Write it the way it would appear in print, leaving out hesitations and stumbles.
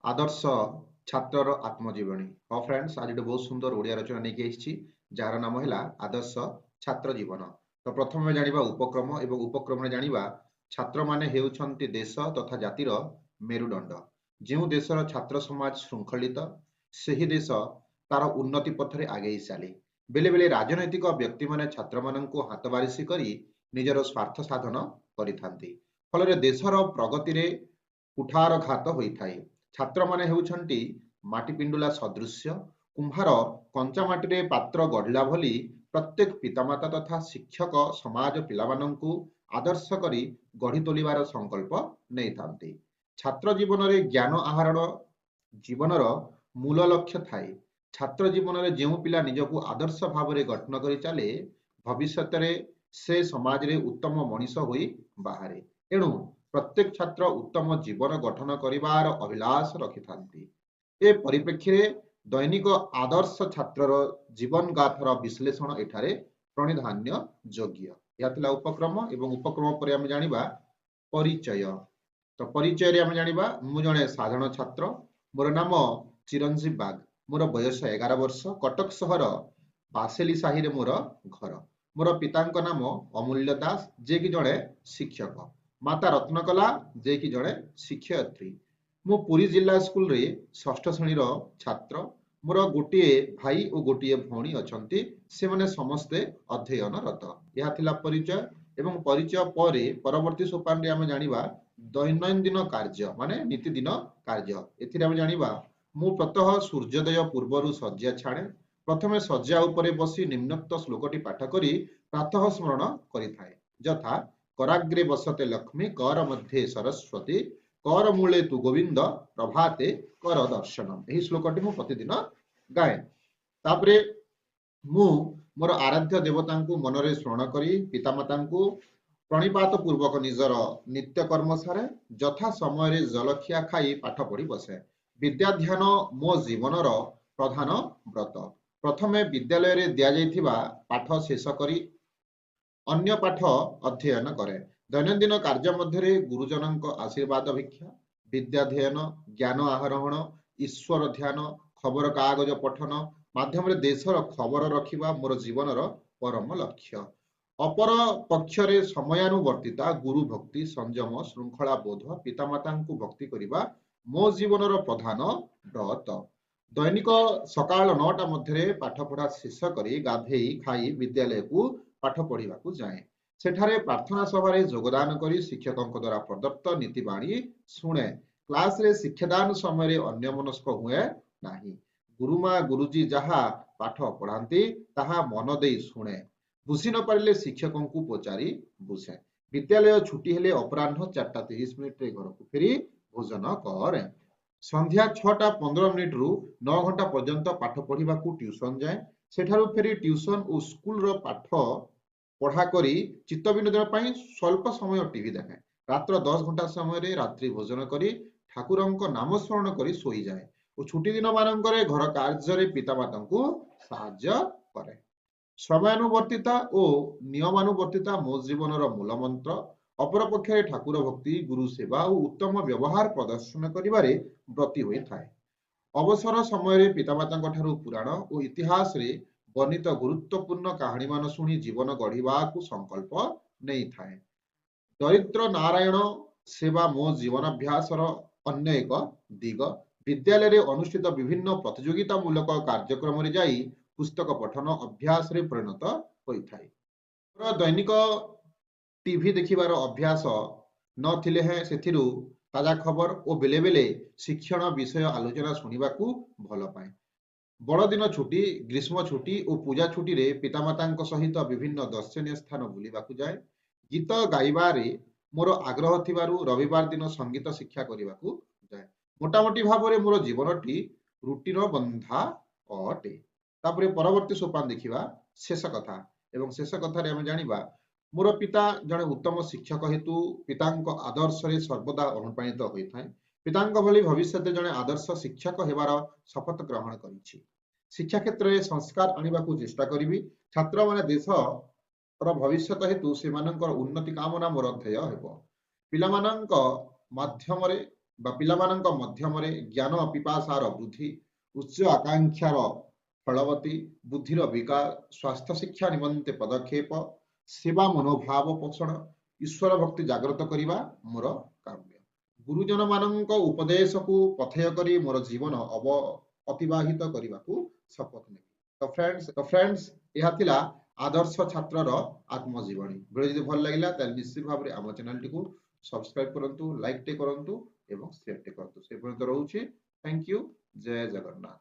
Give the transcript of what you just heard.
आदर्श छात्रर आत्मजीवनी। हाँ फ्रेंड्स, आज बहुत सुंदर ओडिया रचना नहीं जार नाम है आदर्श छात्र जीवन। तो प्रथम जानिबा उपक्रम एवं उपक्रम जानिबा छात्र माने हेउछन्ति देश तथा जातिर मेरुदंड। जो देशर छात्र समाज श्रृंखलित सही देश तार उन्नति पथरे आगे चली। बेले बेले राजनैतिक व्यक्ति माने छात्र माननकु हाथ बारिशी करी निजर स्वार्थ साधन करिथांती। फल देशर प्रगति रे कुठारघात होइथाए। छात्र माने हेउछन्ति माटी पिंडुला सदृश्य कुंभार कंचा माटी पात्र गढ़िला भली प्रत्येक पितामाता तथा शिक्षक समाज पिलामानंकु आदर्श करी गढ़ी तोलिबार संकल्प नहीं थांती। छात्र जीवन में ज्ञान आहरण जीवनर मूल लक्ष्य थाए। छात्र जीवन में जो पिला निजकु आदर्श भाव में गठन कर चले भविष्य से समाज रे उत्तम मनीष होई बाहरे। एणु प्रत्येक छात्र उत्तम जीवन गठन करिवार अभिलाष रखिथांती। ए परिप्रेक्षी रे दैनिक आदर्श छात्रर जीवन गाथार विश्लेषण एठारे प्रणिधान्य योग्य। यह थिला उपक्रम एवं उपक्रम पर आम जानिबा परिचय। तो परिचय रे आम जानिबा मु जणे साधारण छात्र। मोर नाम चिरंजीव बाग। मोर बयस 11 वर्ष। कटक सहर बासेली साही रे मोर घर। मोर पितांक नाम अमूल्य दास जे कि जणे शिक्षक। माता रत्नकला जे कि जणे शिक्षयत्री। मु पुरी जिला स्कूल रे षष्ठ श्रेणीर छात्र। मोर गोटिए भाई और गोटिए भौणी अछंती। से माने समस्ते अध्ययनरत। यह थिला परिचय एवं परिचय पर परवर्ती सोपान रे आमे जानिबा दैनंदिन कार्य माने नीतिदिन कार्य। एथिरे आमे जानिबा मु प्रतः सूर्योदय पूर्वरु शଯ୍या छाड़े। प्रथमे शଯ୍या उपरे बसी निम्नोक्त श्लोकटी पाठ करी प्रातः स्मरण करिथाए। यथा कराग्रे बसते लक्ष्मी कर मध्ये सरस्वती कर मूले तु गोविंद प्रभाते कर दर्शनम। यही श्लोकटी मु प्रतिदिन गाए। तापरे मु मोर आराध्य देवतांकु मनरे स्मरण करी पितामातांकु प्रणिपात पूर्वक निजर नित्य कर्म सारे। यथा समय जलखिया खाई पाठ पढ़ी बसे। विद्याध्यान मो जीवनर प्रधान व्रत। प्रथमे विद्यालय रे दिया जाइथिबा पाठ शेष करी अन्य पाठ अध्ययन करे। दैनंदिन कार्य मध्य गुरुजनक आशीर्वाद भिक्षा विद्याध्ययन ज्ञान आहरण ईश्वर ध्यान खबर कागज पठन माध्यम देशर खबर रखिबा मोर जीवनर परम लक्ष्य। अपर पक्षरे समयानुवर्तिता गुरु भक्ति संयम श्रृंखला बोध पितामाता भक्ति करिबा मो जीवनर प्रधान व्रत। दैनिक सकाळ 9टा मध्य पाठ पढ़ा शेष करी गाधेई खाई विद्यालय को पाठ पढ़ा को जाए। सेठारे प्रार्थना सभा योगदान करी शिक्षकों द्वारा प्रदत्त नीतिबाणी शुणे। क्लास रे शिक्षादान समय अन्यमनस्क हुए नाही। गुरुमा गुरुजी जहा पाठ पढ़ाती ताहा मन देई शुणे। बुझी न पारे शिक्षकों को पचारि बुझे। विद्यालय छुट्टी हेले अपराह्न 4:30 रे घर को फेरी भोजन करे। संध्या 6:15 रु 9 घंटा पर्यंत पाठ पढ़ा ट्यूशन जाए। सेठारु फेरी ट्यूशन और स्कूल रो पाठ पढ़ा करी चित्त विनोदन पई स्वल्प समय टीवी देखे। रात्र 10 घंटा समय रात्रि भोजन करी ठाकुरंक नाम स्मरण करी सोई जाए और छुट्टी दिन मानकरे घर कार्य पितामाता को साहाय्य करे। समयानुवर्तिता और नियमानुवर्तिता मो जीवनर मूल मंत्र। अपर पक्षे ठाकुर भक्ति गुरु सेवा और उत्तम व्यवहार प्रदर्शन करिबारे ब्रती होई थाए। अवसर समय पितामाता पुराण और इतिहास रे वर्णित गुरुत्वपूर्ण कहानी मान शुणी जीवन गढ़ा संकल्प नहीं थाए। दरिद्र नारायण सेवा मो जीवनाभ्यासर अन्य एक दिग। विद्यालय रे अनुष्ठित विभिन्न प्रतियोगितामूलक कार्यक्रम रे जाई पुस्तक पठन अभ्यास रे परिणत होइथाए। दैनिक टीवी देखिबार अभ्यास नथिले हैं सेथिरु ताजा खबर और बेले बेले शिक्षण विषय आलोचना शुणा भल पाए। बड़दिन छुट्टी ग्रीष्म छुट्टी और पूजा छुट्टी रे पितामाता सहित विभिन्न दर्शनीय स्थान बुलिबाकु जाए। गीत गाइबारे मोर आग्रह थिबारु रविवार दिन संगीत शिक्षा करिबाकु जाए। मोटामोटी भाव में मोर जीवनटी रुटीन बंधा अटे। तापरे परवर्ती सोपान देखिबा शेष कथा एवं शेष कथारे आमे जानिबा मोर पिता जड़े उत्तम शिक्षक हेतु पितांक आदर्श रे सर्वदा अनुप्राणित होइथाए। पितांक भली भविष्य जड़े आदर्श शिक्षक हेबार शपथ ग्रहण करिछि। शिक्षा क्षेत्र में संस्कार आनिबाकु चेष्टा करिवि। छात्र माने देश भविष्य हेतु से उन्नति कामना मोर ध्येय हेबो। पिलामानंक माध्यम रे ବା ପିଲାମାନଙ୍କ ମଧ୍ୟମରେ ଜ୍ଞାନ ପିପାସାର ବୃଦ୍ଧି, ଉଚ୍ଚ ଆକାଂକ୍ଷାର ଫଳବତୀ, ବୁଦ୍ଧିର ବିକାଶ, ସ୍ୱାସ୍ଥ୍ୟ ଶିକ୍ଷା ନିମନ୍ତେ ପଦକ୍ଷେପ, ସେବା ମନୋଭାବ ପୋଷଣ, ଈଶ୍ୱର ଭକ୍ତି ଜାଗ୍ରତ କରିବା ମୋର କାମ୍ୟ। ଗୁରୁଜନ ମାନଙ୍କ ଉପଦେଶକୁ ପଥେୟ କରି ମୋର ଜୀବନ ଅତିବାହିତ କରିବାକୁ ଶପଥ ନେବି। ତ ଫ୍ରେଣ୍ଡସ୍ ଏହା ଥିଲା ଆଦର୍ଶ ଛାତ୍ରର ଆତ୍ମଜୀବନୀ। ଭିଡ଼ିଓ ଯଦି ଭଲ ଲାଗିଲା ତାହେଲେ ନିଶ୍ଚିତ ଭାବରେ ଆମ ଚ୍ୟାନେଲଟିକୁ ସବସ୍କ୍ରାଇବ କରନ୍ତୁ, ଲାଇକ୍ ଟେ କରନ୍ତୁ ଏବଂ ସେୟାର ଟେ କରନ୍ତୁ। ସେ ପର୍ଯ୍ୟନ୍ତ ରହୁଛି। Thank you. ଜୟ ଜଗନ୍ନାଥ।